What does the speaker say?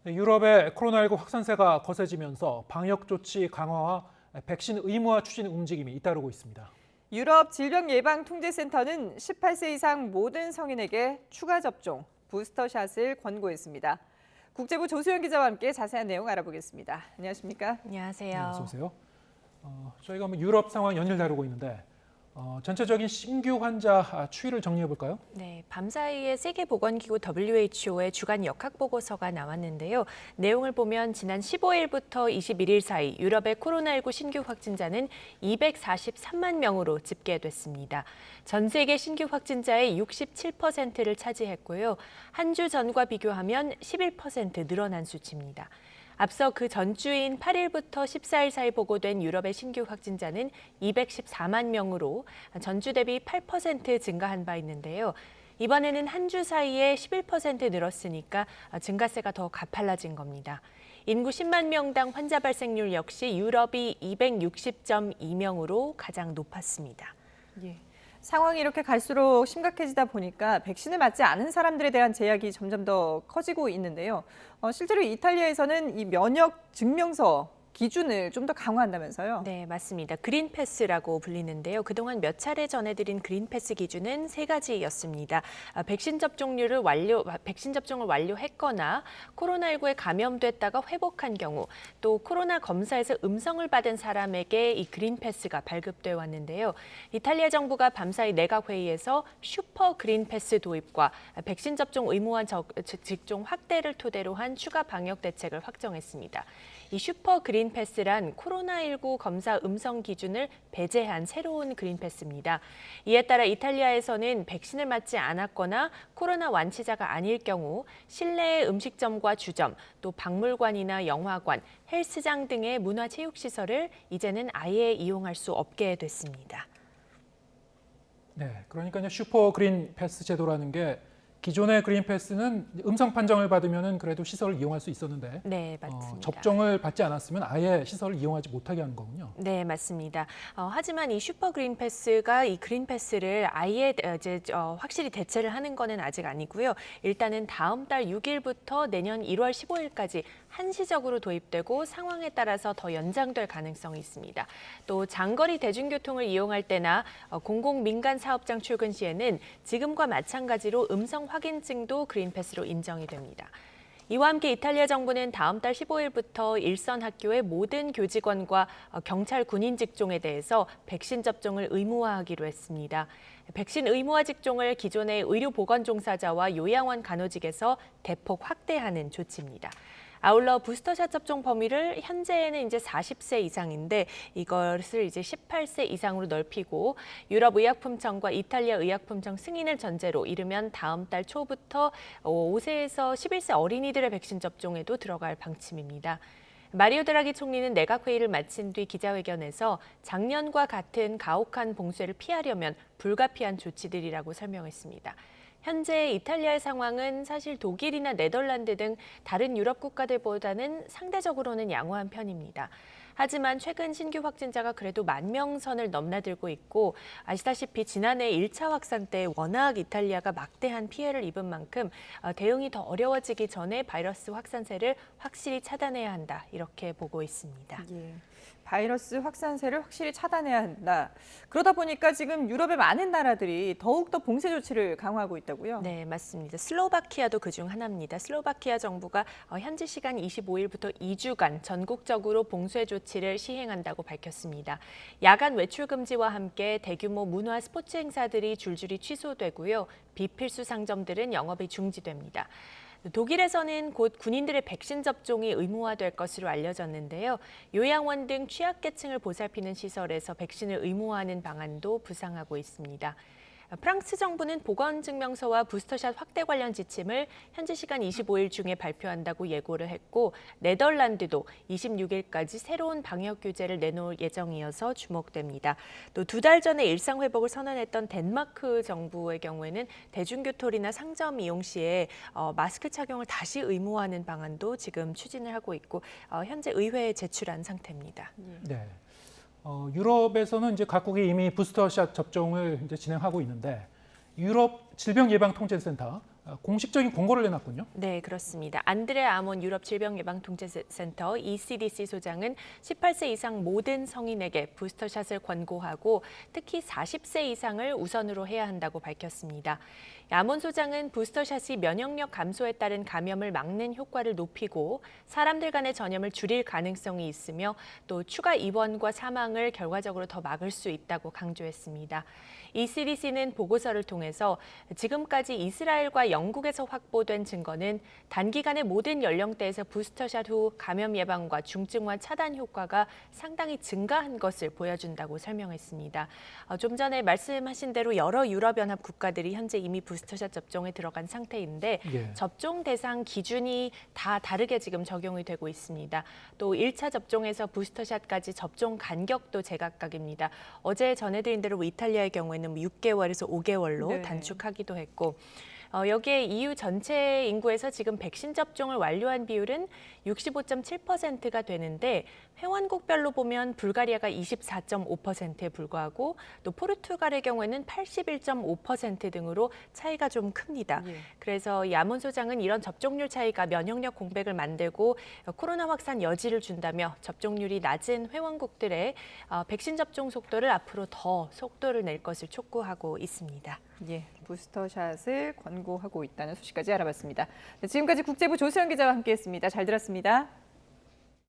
네, 유럽의 코로나19 확산세가 거세지면서 방역 조치 강화와 백신 의무화 추진 움직임이 잇따르고 있습니다. 유럽 질병예방통제센터는 18세 이상 모든 성인에게 추가 접종, 부스터샷을 권고했습니다. 국제부 조수연 기자와 함께 자세한 내용 알아보겠습니다. 안녕하십니까? 안녕하세요. 네, 어서 오세요. 저희가 유럽 상황 연일 다루고 있는데 전체적인 신규 환자 추이를 정리해 볼까요? 네, 밤사이에 세계보건기구 WHO의 주간 역학 보고서가 나왔는데요. 내용을 보면 지난 15일부터 21일 사이 유럽의 코로나19 신규 확진자는 243만 명으로 집계됐습니다. 전 세계 신규 확진자의 67%를 차지했고요. 한 주 전과 비교하면 11% 늘어난 수치입니다. 앞서 그 전주인 8일부터 14일 사이 보고된 유럽의 신규 확진자는 214만 명으로 전주 대비 8% 증가한 바 있는데요. 이번에는 한 주 사이에 11% 늘었으니까 증가세가 더 가팔라진 겁니다. 인구 10만 명당 환자 발생률 역시 유럽이 260.2명으로 가장 높았습니다. 예. 상황이 이렇게 갈수록 심각해지다 보니까 백신을 맞지 않은 사람들에 대한 제약이 점점 더 커지고 있는데요. 실제로 이탈리아에서는 이 면역 증명서 기준을 좀 더 강화한다면서요? 네, 맞습니다. 그린패스라고 불리는데요. 그동안 몇 차례 전해드린 그린패스 기준은 세 가지였습니다. 백신 접종을 완료했거나 코로나19에 감염됐다가 회복한 경우, 또 코로나 검사에서 음성을 받은 사람에게 이 그린패스가 발급돼 왔는데요. 이탈리아 정부가 밤사이 내각회의에서 슈퍼 그린패스 도입과 백신 접종 의무화 직종 확대를 토대로 한 추가 방역 대책을 확정했습니다. 이 슈퍼 그린패스란 코로나19 검사 음성 기준을 배제한 새로운 그린패스입니다. 이에 따라 이탈리아에서는 백신을 맞지 않았거나 코로나 완치자가 아닐 경우 실내 음식점과 주점, 또 박물관이나 영화관, 헬스장 등의 문화체육시설을 이제는 아예 이용할 수 없게 됐습니다. 네, 그러니까 슈퍼 그린 패스 제도라는 게 기존의 그린 패스는 음성 판정을 받으면 그래도 시설을 이용할 수 있었는데 네, 맞습니다. 접종을 받지 않았으면 아예 시설을 이용하지 못하게 하는 거군요. 네, 맞습니다. 하지만 이 슈퍼 그린 패스가 이 그린 패스를 아예 확실히 대체를 하는 거는 아직 아니고요. 일단은 다음 달 6일부터 내년 1월 15일까지 한시적으로 도입되고 상황에 따라서 더 연장될 가능성이 있습니다. 또 장거리 대중교통을 이용할 때나 공공 민간 사업장 출근 시에는 지금과 마찬가지로 음성 확인증도 그린 패스로 인정이 됩니다. 이와 함께 이탈리아 정부는 다음 달 15일부터 일선 학교의 모든 교직원과 경찰 군인 직종에 대해서 백신 접종을 의무화하기로 했습니다. 백신 의무화 직종을 기존의 의료보건 종사자와 요양원 간호직에서 대폭 확대하는 조치입니다. 아울러 부스터샷 접종 범위를 현재는 이제 40세 이상인데 이것을 이제 18세 이상으로 넓히고 유럽의약품청과 이탈리아 의약품청 승인을 전제로 이르면 다음 달 초부터 5세에서 11세 어린이들의 백신 접종에도 들어갈 방침입니다. 마리오 드라기 총리는 내각회의를 마친 뒤 기자회견에서 작년과 같은 가혹한 봉쇄를 피하려면 불가피한 조치들이라고 설명했습니다. 현재 이탈리아의 상황은 사실 독일이나 네덜란드 등 다른 유럽 국가들보다는 상대적으로는 양호한 편입니다. 하지만 최근 신규 확진자가 그래도 10,000명 선을 넘나들고 있고 아시다시피 지난해 1차 확산 때 워낙 이탈리아가 막대한 피해를 입은 만큼 대응이 더 어려워지기 전에 바이러스 확산세를 확실히 차단해야 한다 이렇게 보고 있습니다. 예. 바이러스 확산세를 확실히 차단해야 한다. 그러다 보니까 지금 유럽의 많은 나라들이 더욱더 봉쇄 조치를 강화하고 있다고요? 네, 맞습니다. 슬로바키아도 그중 하나입니다. 슬로바키아 정부가 현지 시간 25일부터 2주간 전국적으로 봉쇄 조치를 시행한다고 밝혔습니다. 야간 외출 금지와 함께 대규모 문화 스포츠 행사들이 줄줄이 취소되고요. 비필수 상점들은 영업이 중지됩니다. 독일에서는 곧 군인들의 백신 접종이 의무화될 것으로 알려졌는데요. 요양원 등 취약계층을 보살피는 시설에서 백신을 의무화하는 방안도 부상하고 있습니다. 프랑스 정부는 보건증명서와 부스터샷 확대 관련 지침을 현지 시간 25일 중에 발표한다고 예고를 했고 네덜란드도 26일까지 새로운 방역 규제를 내놓을 예정이어서 주목됩니다. 또 2달 전에 일상 회복을 선언했던 덴마크 정부의 경우에는 대중교통이나 상점 이용 시에 마스크 착용을 다시 의무화하는 방안도 지금 추진을 하고 있고 현재 의회에 제출한 상태입니다. 네. 유럽에서는 이제 각국이 이미 부스터샷 접종을 이제 진행하고 있는데 유럽 질병예방통제센터 공식적인 권고를 내놨군요. 네, 그렇습니다. 안드레 아몬 유럽 질병예방통제센터 ECDC 소장은 18세 이상 모든 성인에게 부스터샷을 권고하고 특히 40세 이상을 우선으로 해야 한다고 밝혔습니다. 아몬 소장은 부스터샷이 면역력 감소에 따른 감염을 막는 효과를 높이고 사람들 간의 전염을 줄일 가능성이 있으며 또 추가 입원과 사망을 결과적으로 더 막을 수 있다고 강조했습니다. ECDC는 보고서를 통해서 지금까지 이스라엘과 영국에서 확보된 증거는 단기간에 모든 연령대에서 부스터샷 후 감염 예방과 중증화 차단 효과가 상당히 증가한 것을 보여준다고 설명했습니다. 좀 전에 말씀하신 대로 여러 유럽연합 국가들이 현재 이미 부스터샷 접종에 들어간 상태인데 예. 접종 대상 기준이 다 다르게 지금 적용이 되고 있습니다. 또 1차 접종에서 부스터샷까지 접종 간격도 제각각입니다. 어제 전해드린 대로 이탈리아의 경우에는 6개월에서 5개월로 네. 단축하기도 했고 여기에 EU 전체 인구에서 지금 백신 접종을 완료한 비율은 65.7%가 되는데 회원국별로 보면 불가리아가 24.5%에 불과하고 또 포르투갈의 경우에는 81.5% 등으로 차이가 좀 큽니다. 예. 그래서 야몬 소장은 이런 접종률 차이가 면역력 공백을 만들고 코로나 확산 여지를 준다며 접종률이 낮은 회원국들의 백신 접종 속도를 앞으로 더 속도를 낼 것을 촉구하고 있습니다. 예, 부스터샷을 권고하고 있다는 소식까지 알아봤습니다. 네, 지금까지 국제부 조수영 기자와 함께했습니다. 잘 들었습니다.